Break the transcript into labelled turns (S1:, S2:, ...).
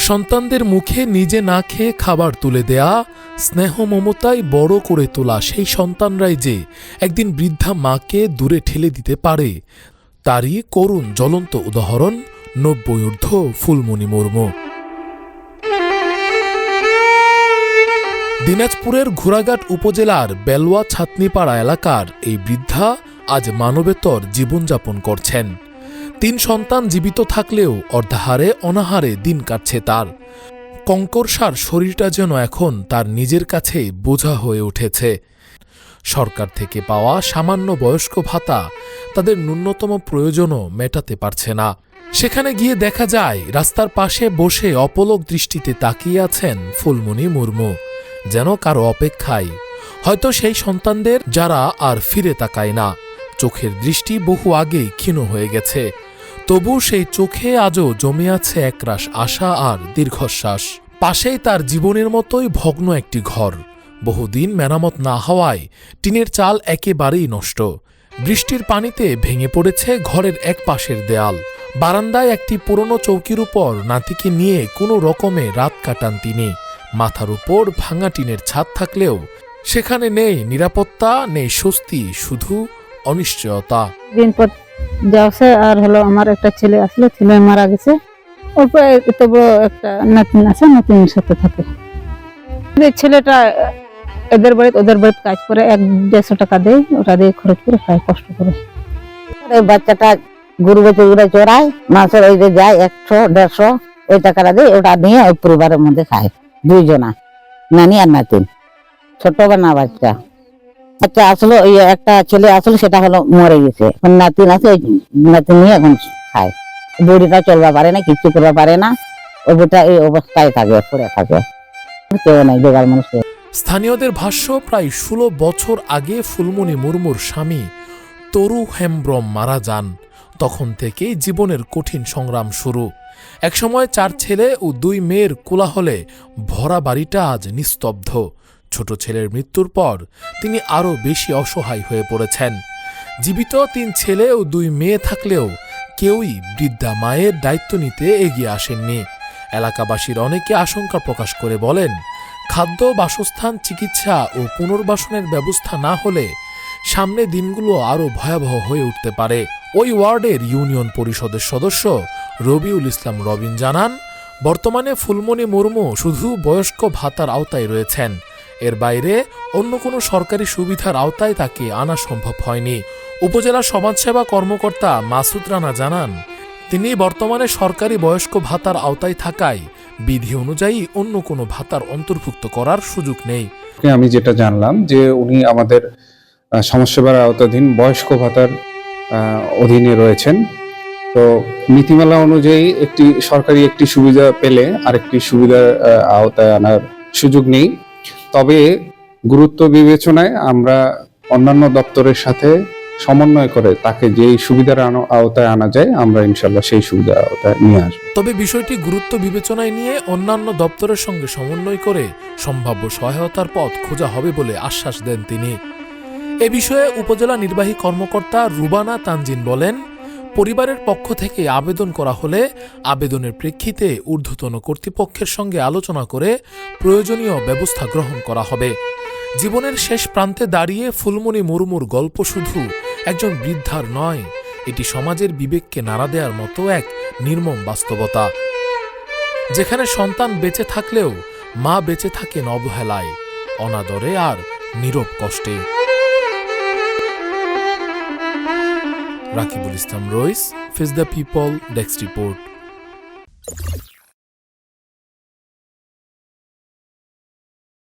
S1: সন্তানদের মুখে নিজে না খেয়ে খাবার তুলে দেয়া, স্নেহ মমতায় বড় করে তোলা সেই সন্তানরাই যে একদিন বৃদ্ধা মাকে দূরে ঠেলে দিতে পারে, তারই করুণ জ্বলন্ত উদাহরণ ৯০ ঊর্ধ্ব ফুলমণি মুর্মু। দিনাজপুরের ঘোড়াঘাট উপজেলার বেলওয়া ছাতনিপাড়া এলাকার এই বৃদ্ধা আজ মানবেতর জীবনযাপন করছেন। ৩ সন্তান জীবিত থাকলেও অর্ধাহারে অনাহারে দিন কাটছে তার। কঙ্করসার শরীরটা যেন এখন তার নিজের কাছে বোঝা হয়ে উঠেছে। সরকার থেকে পাওয়া সামান্য বয়স্ক ভাতা তাদের ন্যূনতম প্রয়োজনও মেটাতে পারছে না। সেখানে গিয়ে দেখা যায় রাস্তার পাশে বসে অপলক দৃষ্টিতে তাকিয়ে আছেন ফুলমণি মুর্মু, যেন কারো অপেক্ষায়, হয়তো সেই সন্তানদের যারা আর ফিরে তাকায় না। চোখের দৃষ্টি বহু আগেই ক্ষীণ হয়ে গেছে, তবু সেই চোখে আজও জমে আছে একরাশ আশা আর দীর্ঘশ্বাস। পাশেই তার জীবনের মতোই ভগ্ন একটি ঘর, বহুদিন মেরামত না হওয়ায় টিনের চাল একেবারেই নষ্ট। বৃষ্টির পানিতে ভেঙে পড়েছে ঘরের এক পাশের দেয়াল। বারান্দায় একটি পুরনো চৌকির উপর নাতিকে নিয়ে কোনো রকমে রাত কাটান তিনি। মাথার উপর ভাঙা টিনের ছাদ থাকলেও সেখানে নেই নিরাপত্তা, নেই স্বস্তি, শুধু অনিশ্চয়তা।
S2: দিন পর যাচ্ছে আর আমার একটা ছেলে আসলে, ছেলে মারা গেছে। অল্প এত বড় একটা নাতিন আছে, নাতিনের সাথে থাকে। ছেলেটা এদের বাড়িতে ওদের বাড়িতে কাজ করে, ১-১৫০ টাকা দেয়, ওটা দিয়ে খরচ করে খায়, কষ্ট করে। বাচ্চাটা গরু বেচে উড়ে চড়ায়, মাসের ওই যে যায় ১০০-১৫০ ওই টাকাটা দিয়ে ওটা নিয়ে ওই পরিবারের মধ্যে খায়। ২ জনা, নানি আর নাতিন, ছোট না বাচ্চা। আচ্ছা আসলে ওই একটা ছেলে আসলে সেটা মরে গেছে, এখন নাতিন আছে, ওই নাতিন নিয়ে এখন খায়। বুড়িটা চলবা পারে না, কিচ্ছু করতে পারে না, ওই বুড়িটা এই অবস্থায় থাকে, পড়ে থাকে, কেউ নাই জোগাড় মানুষ।
S1: স্থানীয়দের ভাষ্য, প্রায় ১৬ বছর আগে ফুলমণি মুর্মুর স্বামী তরু হেমব্রম মারা যান। তখন থেকেই জীবনের কঠিন সংগ্রাম শুরু। একসময় ৪ ছেলে ও ২ মেয়ের কোলাহলে ভরা বাড়িটা আজ নিস্তব্ধ। ছোট ছেলের মৃত্যুর পর তিনি আরও বেশি অসহায় হয়ে পড়েছেন। জীবিত ৩ ছেলে ও ২ মেয়ে থাকলেও কেউই বৃদ্ধা মায়ের দায়িত্ব নিতে এগিয়ে আসেননি। এলাকাবাসীর অনেকে আশঙ্কা প্রকাশ করে বলেন, খাদ্য, বাসস্থান, চিকিৎসা ও পুনর্বাসনের ব্যবস্থা না হলে সামনে দিনগুলো আরও ভয়াবহ হয়ে উঠতে পারে। ওই ওয়ার্ডের ইউনিয়ন পরিষদের সদস্য রবিউল ইসলাম রবিন জানান, বর্তমানে ফুলমণি মুর্মু শুধু বয়স্ক ভাতার আওতায় রয়েছেন। এর বাইরে অন্য কোনো সরকারি সুবিধার আওতায় তাকে আনা সম্ভব হয়নি। উপজেলা সমাজসেবা কর্মকর্তা মাসুদ রানা জানান, তিনি বর্তমানে সরকারি বয়স্ক ভাতার আওতায় থাকায় বিধি অনুযায়ী অন্য কোনো ভাতার অন্তর্ভুক্ত করার সুযোগ নেই।
S3: আমি যেটা জানলাম যে উনি আমাদের সমাজসেবার আওতাধীন বয়স্ক ভাতার অধীনে রয়েছেন। তো নীতিমালা অনুযায়ী সরকারি একটি সুবিধা পেলে আরেকটি সুবিধার আওতায় আনার সুযোগ নেই। তবে গুরুত্ব বিবেচনায় আমরা অন্যান্য দপ্তরের সাথে সমন্বয় করে তাকে যেই সুবিধার আওতায় আনা যায়, আমরা ইনশাল্লাহ সেই সুবিধার আওতায় নিয়ে আসব।
S1: তবে বিষয়টি গুরুত্ব বিবেচনায় নিয়ে অন্যান্য দপ্তরের সঙ্গে সমন্বয় করে সম্ভাব্য সহায়তার পথ খোঁজা হবে বলে আশ্বাস দেন তিনি। এ বিষয়ে উপজেলা নির্বাহী কর্মকর্তা রুবানা তানজিন বলেন, পরিবারের পক্ষ থেকে আবেদন করা হলে আবেদনের প্রেক্ষিতে ঊর্ধ্বতন কর্তৃপক্ষের সঙ্গে আলোচনা করে প্রয়োজনীয় ব্যবস্থা গ্রহণ করা হবে। জীবনের শেষ প্রান্তে দাঁড়িয়ে ফুলমণি মুর্মুর গল্প শুধু একজন বৃদ্ধার নয়, এটি সমাজের বিবেককে নাড়া দেওয়ার মতো এক নির্মম বাস্তবতা, যেখানে সন্তান বেঁচে থাকলেও মা বেঁচে থাকেন অবহেলায়, অনাদরে আর নীরব কষ্টে। Rakibul Islam Rais, face the people, desk report.